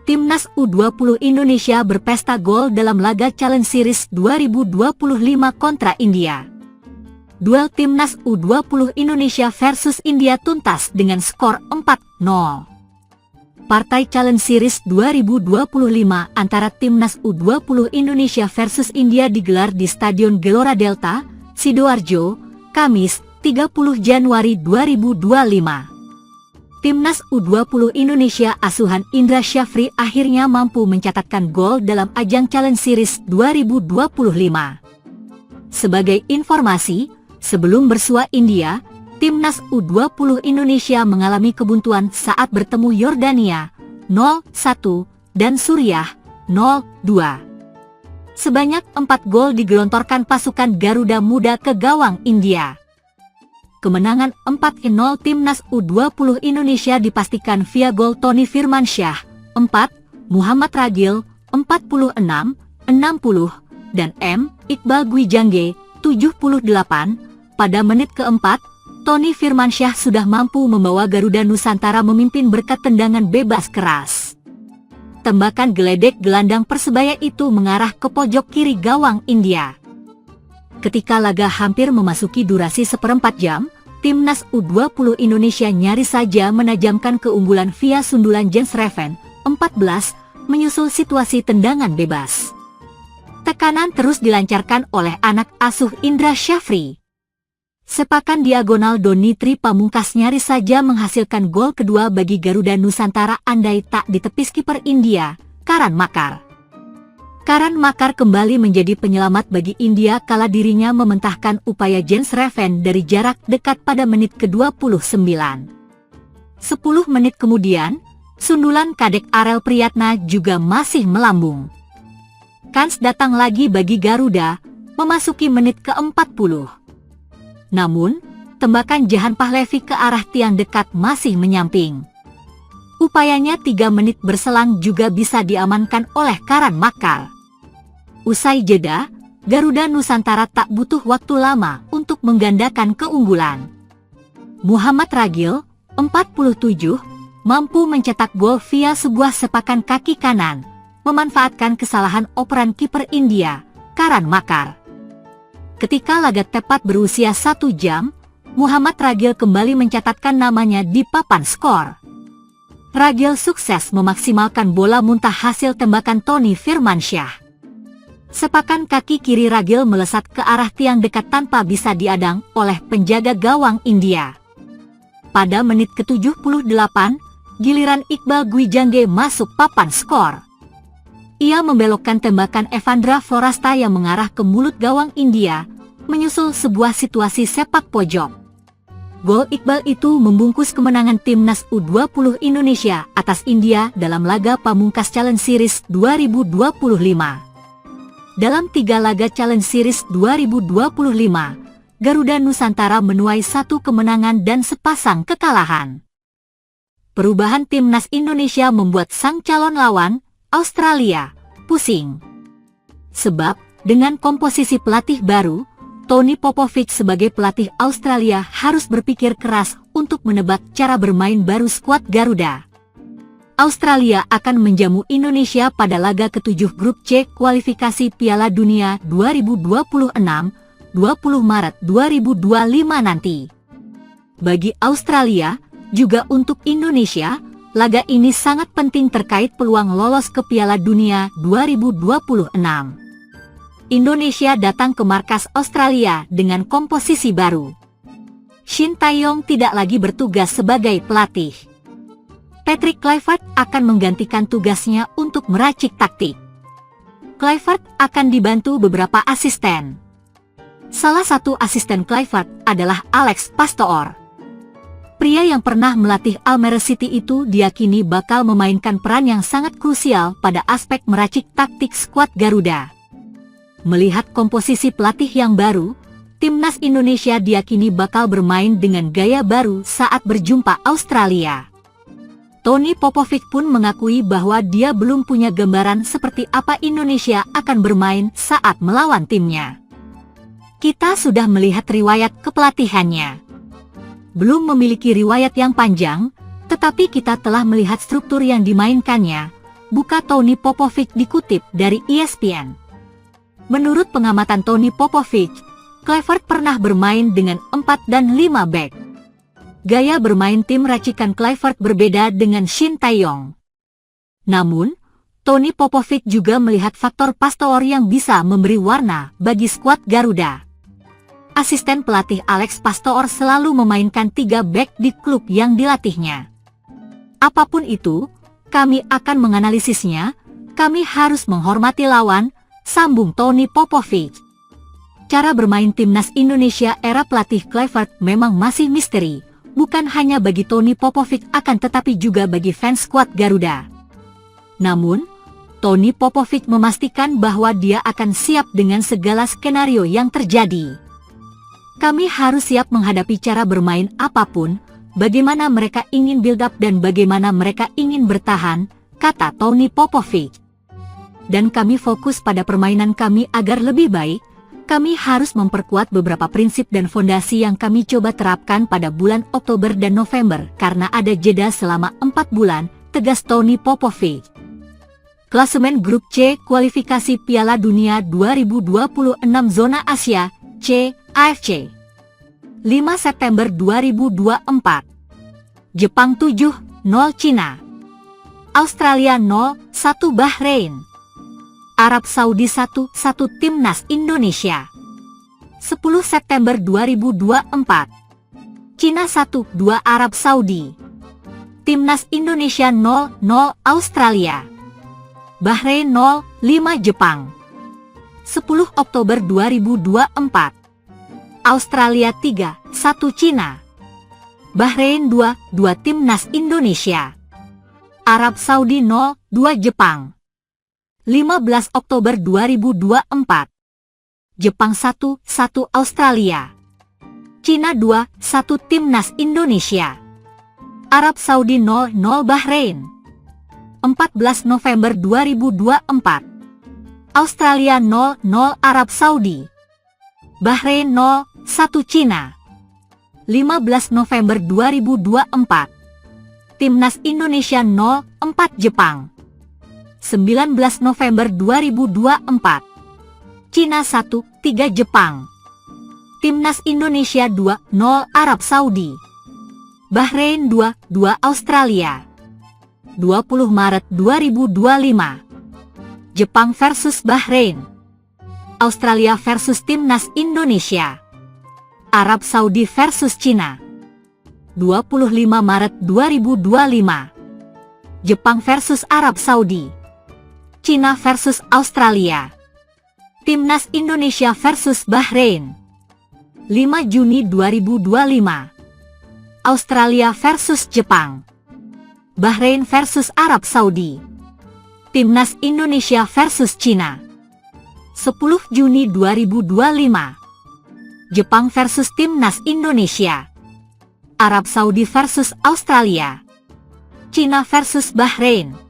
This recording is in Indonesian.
Timnas U20 Indonesia berpesta gol dalam laga Challenge Series 2025 kontra India. Duel Timnas U20 Indonesia versus India tuntas dengan skor 4-0. Partai Challenge Series 2025 antara Timnas U20 Indonesia versus India digelar di Stadion Gelora Delta, Sidoarjo, Kamis, 30 Januari 2025. Timnas U20 Indonesia asuhan Indra Syafri akhirnya mampu mencatatkan gol dalam ajang Challenge Series 2025. Sebagai informasi, sebelum bersua India, Timnas U20 Indonesia mengalami kebuntuan saat bertemu Yordania 0-1 dan Suriah 0-2. Sebanyak 4 gol digelontorkan pasukan Garuda Muda ke gawang India. Kemenangan 4-0 Timnas U20 Indonesia dipastikan via gol Tony Firmansyah 4, Muhammad Ragil 46, 60, dan M. Iqbal Gwijangge 78. Pada menit keempat, Tony Firmansyah sudah mampu membawa Garuda Nusantara memimpin berkat tendangan bebas keras. Tembakan geledek gelandang Persebaya itu mengarah ke pojok kiri gawang India. Ketika laga hampir memasuki durasi seperempat jam, Timnas U20 Indonesia nyaris saja menajamkan keunggulan via sundulan Jens Reven 14 menyusul situasi tendangan bebas. Tekanan terus dilancarkan oleh anak asuh Indra Syafri. Sepakan diagonal Donitri Pamungkas nyaris saja menghasilkan gol kedua bagi Garuda Nusantara andai tak ditepis kiper India, Karan Makar. Karan Makar kembali menjadi penyelamat bagi India kala dirinya mementahkan upaya Jens Reven dari jarak dekat pada menit ke-29. 10 menit kemudian, sundulan Kadek Arel Priyatna juga masih melambung. Kans datang lagi bagi Garuda, memasuki menit ke-40. Namun, tembakan Jahan Pahlevi ke arah tiang dekat masih menyamping. Upayanya 3 menit berselang juga bisa diamankan oleh Karan Makar. Usai jeda, Garuda Nusantara tak butuh waktu lama untuk menggandakan keunggulan. Muhammad Ragil, 47, mampu mencetak gol via sebuah sepakan kaki kanan, memanfaatkan kesalahan operan kiper India, Karan Makar. Ketika laga tepat berusia 1 jam, Muhammad Ragil kembali mencatatkan namanya di papan skor. Ragil sukses memaksimalkan bola muntah hasil tembakan Tony Firmansyah. Sepakan kaki kiri Ragil melesat ke arah tiang dekat tanpa bisa diadang oleh penjaga gawang India. Pada menit ke-78, giliran Iqbal Gwijangge masuk papan skor. Ia membelokkan tembakan Evandra Forasta yang mengarah ke mulut gawang India, menyusul sebuah situasi sepak pojok. Gol Iqbal itu membungkus kemenangan Timnas U20 Indonesia atas India dalam laga pamungkas Challenge Series 2025. Dalam 3 laga Challenge Series 2025, Garuda Nusantara menuai 1 kemenangan dan sepasang kekalahan. Perubahan Timnas Indonesia membuat sang calon lawan, Australia, pusing. Sebab, dengan komposisi pelatih baru, Tony Popovic sebagai pelatih Australia harus berpikir keras untuk menebak cara bermain baru skuad Garuda. Australia akan menjamu Indonesia pada laga ke-7 Grup C kualifikasi Piala Dunia 2026, 20 Maret 2025 nanti. Bagi Australia, juga untuk Indonesia, laga ini sangat penting terkait peluang lolos ke Piala Dunia 2026. Indonesia datang ke markas Australia dengan komposisi baru. Shin Tae-yong tidak lagi bertugas sebagai pelatih. Patrick Kluivert akan menggantikan tugasnya untuk meracik taktik. Kluivert akan dibantu beberapa asisten. Salah satu asisten Kluivert adalah Alex Pastoor. Pria yang pernah melatih Almere City itu diyakini bakal memainkan peran yang sangat krusial pada aspek meracik taktik skuad Garuda. Melihat komposisi pelatih yang baru, Timnas Indonesia diyakini bakal bermain dengan gaya baru saat berjumpa Australia. Tony Popovic pun mengakui bahwa dia belum punya gambaran seperti apa Indonesia akan bermain saat melawan timnya. Kita sudah melihat riwayat kepelatihannya. Belum memiliki riwayat yang panjang, tetapi kita telah melihat struktur yang dimainkannya, buka Tony Popovic dikutip dari ESPN. Menurut pengamatan Tony Popovic, Kluivert pernah bermain dengan 4 dan 5 back. Gaya bermain tim racikan Kluivert berbeda dengan Shin Tae-yong. Namun, Tony Popovic juga melihat faktor Pastore yang bisa memberi warna bagi skuad Garuda. Asisten pelatih Alex Pastore selalu memainkan 3 back di klub yang dilatihnya. Apapun itu, kami akan menganalisisnya, kami harus menghormati lawan, sambung Tony Popovic. Cara bermain timnas Indonesia era pelatih Kluivert memang masih misteri, bukan hanya bagi Tony Popovic akan tetapi juga bagi fans skuad Garuda. Namun, Tony Popovic memastikan bahwa dia akan siap dengan segala skenario yang terjadi. Kami harus siap menghadapi cara bermain apapun, bagaimana mereka ingin build up dan bagaimana mereka ingin bertahan, kata Tony Popovic. Dan kami fokus pada permainan kami agar lebih baik. Kami harus memperkuat beberapa prinsip dan fondasi yang kami coba terapkan pada bulan Oktober dan November karena ada jeda selama 4 bulan, tegas Tony Popovic. Klasemen Grup C kualifikasi Piala Dunia 2026 Zona Asia, C, AFC. 5 September 2024. Jepang 7-0 Cina. Australia 0-1 Bahrain. Arab Saudi 1-1 Timnas Indonesia. 10 September 2024. Cina 1-2 Arab Saudi. Timnas Indonesia 0-0 Australia. Bahrain 0-5 Jepang. 10 Oktober 2024. Australia 3-1 Cina. Bahrain 2-2 Timnas Indonesia. Arab Saudi 0-2 Jepang. 15 Oktober 2024. Jepang 1-1 Australia. Cina 2-1 Timnas Indonesia. Arab Saudi 0-0 Bahrain. 14 November 2024. Australia 0-0 Arab Saudi. Bahrain 0-1 Cina. 15 November 2024. Timnas Indonesia 0-4 Jepang. 19 November 2024. Cina 1-3 Jepang. Timnas Indonesia 2-0 Arab Saudi. Bahrain 2-2 Australia. 20 Maret 2025. Jepang versus Bahrain. Australia versus Timnas Indonesia. Arab Saudi versus Cina. 25 Maret 2025. Jepang versus Arab Saudi. Cina versus Australia. Timnas Indonesia versus Bahrain. 5 Juni 2025. Australia versus Jepang. Bahrain versus Arab Saudi. Timnas Indonesia versus Cina. 10 Juni 2025. Jepang versus Timnas Indonesia. Arab Saudi versus Australia. Cina versus Bahrain.